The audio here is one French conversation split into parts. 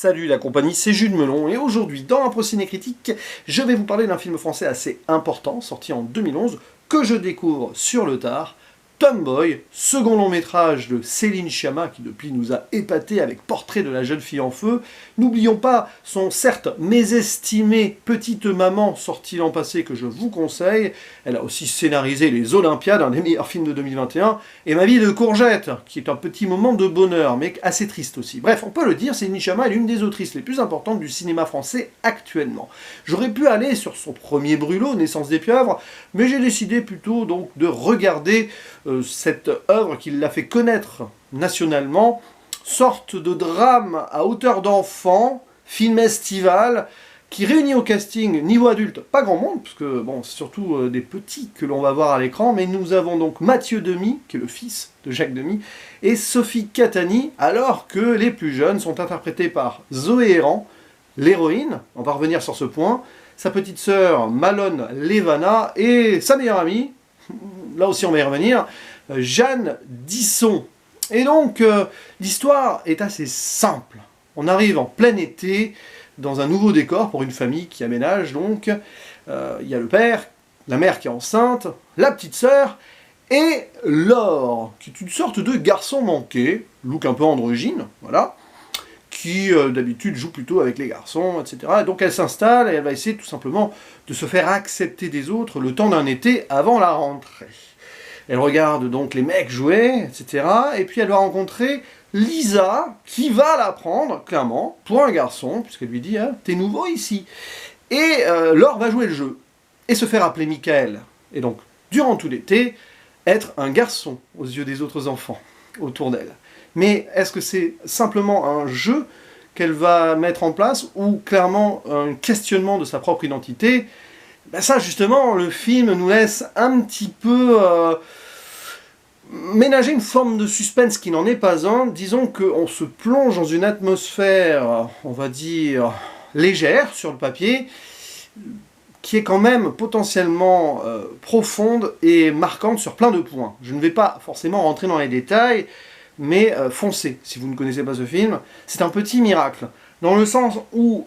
Salut la compagnie, c'est Jules Melon et aujourd'hui dans un procès critique, je vais vous parler d'un film français assez important, sorti en 2011, que je découvre sur le tard, Tomboy, second long métrage de Céline Sciamma qui depuis nous a épatés avec Portrait de la jeune fille en feu. N'oublions pas son certes mésestimé Petite Maman sorti l'an passé que je vous conseille. Elle a aussi scénarisé Les Olympiades, un des meilleurs films de 2021, et Ma vie de courgette, qui est un petit moment de bonheur, mais assez triste aussi. Bref, on peut le dire, Céline Sciamma est l'une des autrices les plus importantes du cinéma français actuellement. J'aurais pu aller sur son premier brûlot, Naissance des pieuvres, mais j'ai décidé plutôt donc de regarder cette œuvre qui l'a fait connaître nationalement, sorte de drame à hauteur d'enfant, film estival, qui réunit au casting, niveau adulte, pas grand monde, parce que bon, c'est surtout des petits que l'on va voir à l'écran, mais nous avons donc Mathieu Demy, qui est le fils de Jacques Demy, et Sophie Catani, alors que les plus jeunes sont interprétés par Zoé Héran, l'héroïne, on va revenir sur ce point, sa petite sœur Malone Levana, et sa meilleure amie, là aussi on va y revenir, Jeanne Disson. Et donc, l'histoire est assez simple. On arrive en plein été, dans un nouveau décor pour une famille qui aménage, donc. Il y a le père, la mère qui est enceinte, la petite sœur, et Laure, qui est une sorte de garçon manqué, look un peu androgyne, voilà, qui d'habitude joue plutôt avec les garçons, etc. Et donc elle s'installe et elle va essayer tout simplement de se faire accepter des autres le temps d'un été avant la rentrée. Elle regarde donc les mecs jouer, etc. Et puis elle va rencontrer Lisa, qui va la prendre, clairement, pour un garçon, puisqu'elle lui dit hein, « T'es nouveau ici ». Et Laure va jouer le jeu, et se faire appeler Michael. Et donc, durant tout l'été, être un garçon aux yeux des autres enfants autour d'elle. Mais est-ce que c'est simplement un jeu qu'elle va mettre en place, ou clairement un questionnement de sa propre identité? Ben ça, justement, le film nous laisse un petit peu ménager une forme de suspense qui n'en est pas un. Disons qu'on se plonge dans une atmosphère, on va dire, légère sur le papier, qui est quand même potentiellement profonde et marquante sur plein de points. Je ne vais pas forcément rentrer dans les détails, mais foncez si vous ne connaissez pas ce film. C'est un petit miracle, dans le sens où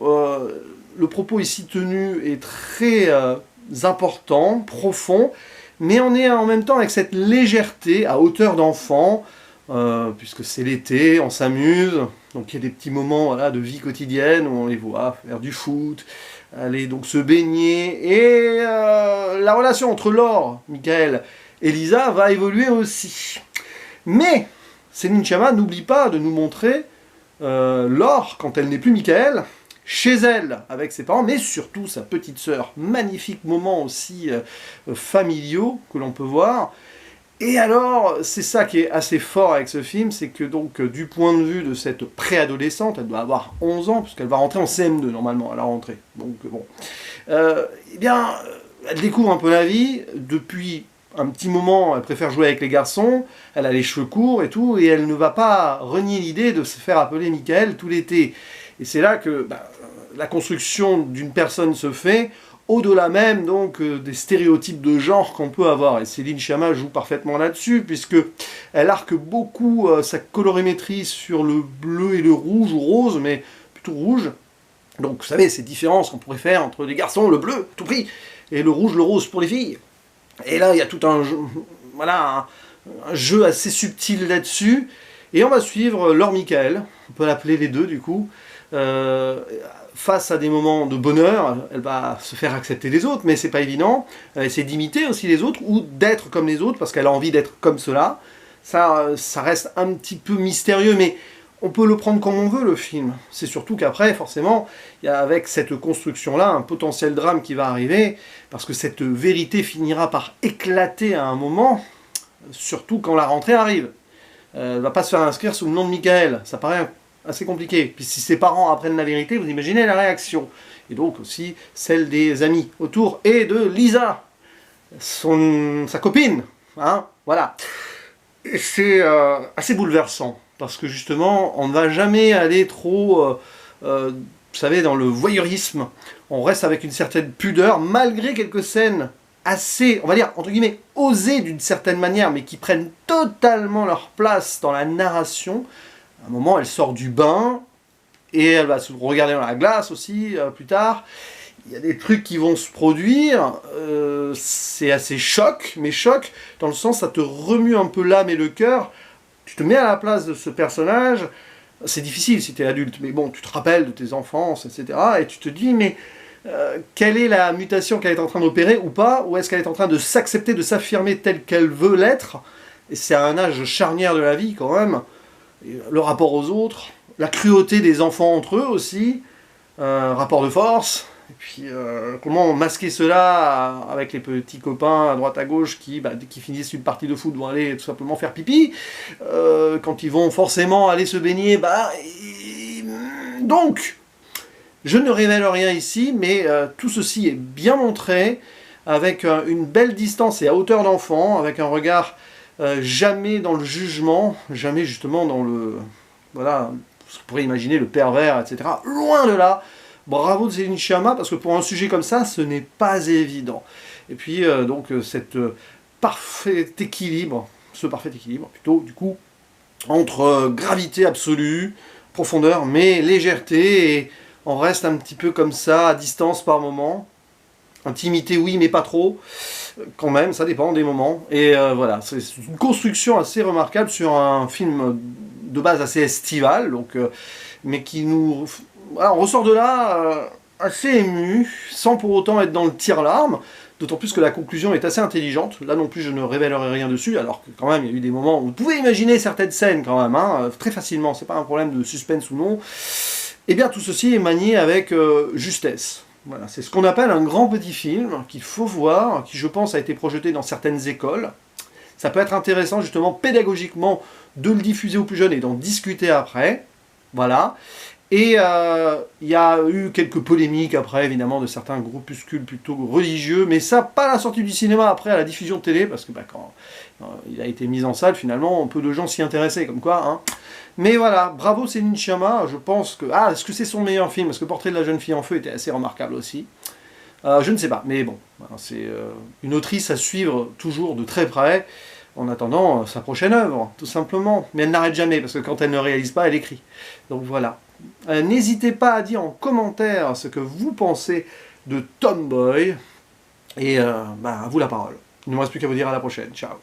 le propos ici tenu est très important, profond, mais on est en même temps avec cette légèreté à hauteur d'enfant, puisque c'est l'été, on s'amuse, donc il y a des petits moments voilà, de vie quotidienne où on les voit faire du foot, aller donc se baigner, et la relation entre Laure, Michael et Lisa va évoluer aussi. Mais Céline Sciamma n'oublie pas de nous montrer Laure, quand elle n'est plus Michael, chez elle, avec ses parents, mais surtout sa petite sœur. Magnifique moment aussi familiaux que l'on peut voir. Et alors, c'est ça qui est assez fort avec ce film, c'est que donc, du point de vue de cette préadolescente, elle doit avoir 11 ans, puisqu'elle va rentrer en CM2 normalement, à la rentrée. Donc bon. Eh bien, elle découvre un peu la vie, depuis un petit moment, elle préfère jouer avec les garçons, elle a les cheveux courts et tout, et elle ne va pas renier l'idée de se faire appeler Michael tout l'été. Et c'est là que la construction d'une personne se fait, au-delà même donc des stéréotypes de genre qu'on peut avoir. Et Céline Sciamma joue parfaitement là-dessus, puisqu'elle arque beaucoup sa colorimétrie sur le bleu et le rouge, ou rose, mais plutôt rouge. Donc vous savez, ces différences qu'on pourrait faire entre les garçons, le bleu, tout prix, et le rouge, le rose pour les filles. Et là, il y a tout un jeu, voilà, un jeu assez subtil là-dessus. Et on va suivre Laure Michael, on peut l'appeler les deux du coup, face à des moments de bonheur, elle va se faire accepter des autres, mais c'est pas évident. Elle essaie d'imiter aussi les autres, ou d'être comme les autres, parce qu'elle a envie d'être comme cela. Ça reste un petit peu mystérieux, mais on peut le prendre comme on veut, le film. C'est surtout qu'après, forcément, il y a avec cette construction-là un potentiel drame qui va arriver, parce que cette vérité finira par éclater à un moment, surtout quand la rentrée arrive. Elle ne va pas se faire inscrire sous le nom de Michael, ça paraît assez compliqué. Puis si ses parents apprennent la vérité, vous imaginez la réaction. Et donc aussi celle des amis autour, et de Lisa, sa copine. Hein, voilà. Et c'est assez bouleversant. Parce que justement, on ne va jamais aller trop, vous savez, dans le voyeurisme. On reste avec une certaine pudeur, malgré quelques scènes assez, on va dire, entre guillemets, osées d'une certaine manière, mais qui prennent totalement leur place dans la narration. À un moment, elle sort du bain, et elle va se regarder dans la glace aussi, plus tard. Il y a des trucs qui vont se produire, c'est assez choc, mais choc dans le sens ça te remue un peu l'âme et le cœur, tu te mets à la place de ce personnage, c'est difficile si tu es adulte, mais bon, tu te rappelles de tes enfances, etc. Et tu te dis, mais quelle est la mutation qu'elle est en train d'opérer ou pas, ou est-ce qu'elle est en train de s'accepter, de s'affirmer telle qu'elle veut l'être, et c'est à un âge charnière de la vie quand même, et le rapport aux autres, la cruauté des enfants entre eux aussi, rapport de force. Et puis, comment masquer cela avec les petits copains à droite à gauche qui finissent une partie de foot vont aller tout simplement faire pipi, quand ils vont forcément aller se baigner, donc, je ne révèle rien ici, mais tout ceci est bien montré, avec une belle distance et à hauteur d'enfant, avec un regard jamais dans le jugement, jamais justement dans le... Voilà, ce qu'on pourrait imaginer, le pervers, etc. Loin de là. Bravo de Céline Sciamma, parce que pour un sujet comme ça, ce n'est pas évident. Et puis, ce parfait équilibre, plutôt, du coup, entre gravité absolue, profondeur, mais légèreté, et on reste un petit peu comme ça, à distance par moment. Intimité, oui, mais pas trop. Quand même, ça dépend des moments. Et voilà, c'est une construction assez remarquable sur un film de base assez estival, donc, mais qui nous... Voilà, on ressort de là assez ému, sans pour autant être dans le tire-larme, d'autant plus que la conclusion est assez intelligente. Là non plus, je ne révélerai rien dessus, alors que quand même, il y a eu des moments où vous pouvez imaginer certaines scènes quand même, hein, très facilement, c'est pas un problème de suspense ou non. Et bien, tout ceci est manié avec justesse. Voilà, c'est ce qu'on appelle un grand petit film, qu'il faut voir, qui je pense a été projeté dans certaines écoles. Ça peut être intéressant justement pédagogiquement de le diffuser aux plus jeunes et d'en discuter après. Voilà. Et il y a eu quelques polémiques après, évidemment, de certains groupuscules plutôt religieux, mais ça, pas à la sortie du cinéma, après à la diffusion de télé, parce que quand il a été mis en salle, finalement, peu de gens s'y intéressaient, comme quoi, hein. Mais voilà, bravo Céline Sciamma, je pense que... Ah, est-ce que c'est son meilleur film? Parce que Portrait de la jeune fille en feu était assez remarquable aussi. Je ne sais pas, mais bon, c'est une autrice à suivre toujours de très près, en attendant sa prochaine œuvre, tout simplement. Mais elle n'arrête jamais, parce que quand elle ne réalise pas, elle écrit. Donc voilà. N'hésitez pas à dire en commentaire ce que vous pensez de Tomboy. Et à vous la parole. Il ne me reste plus qu'à vous dire à la prochaine. Ciao.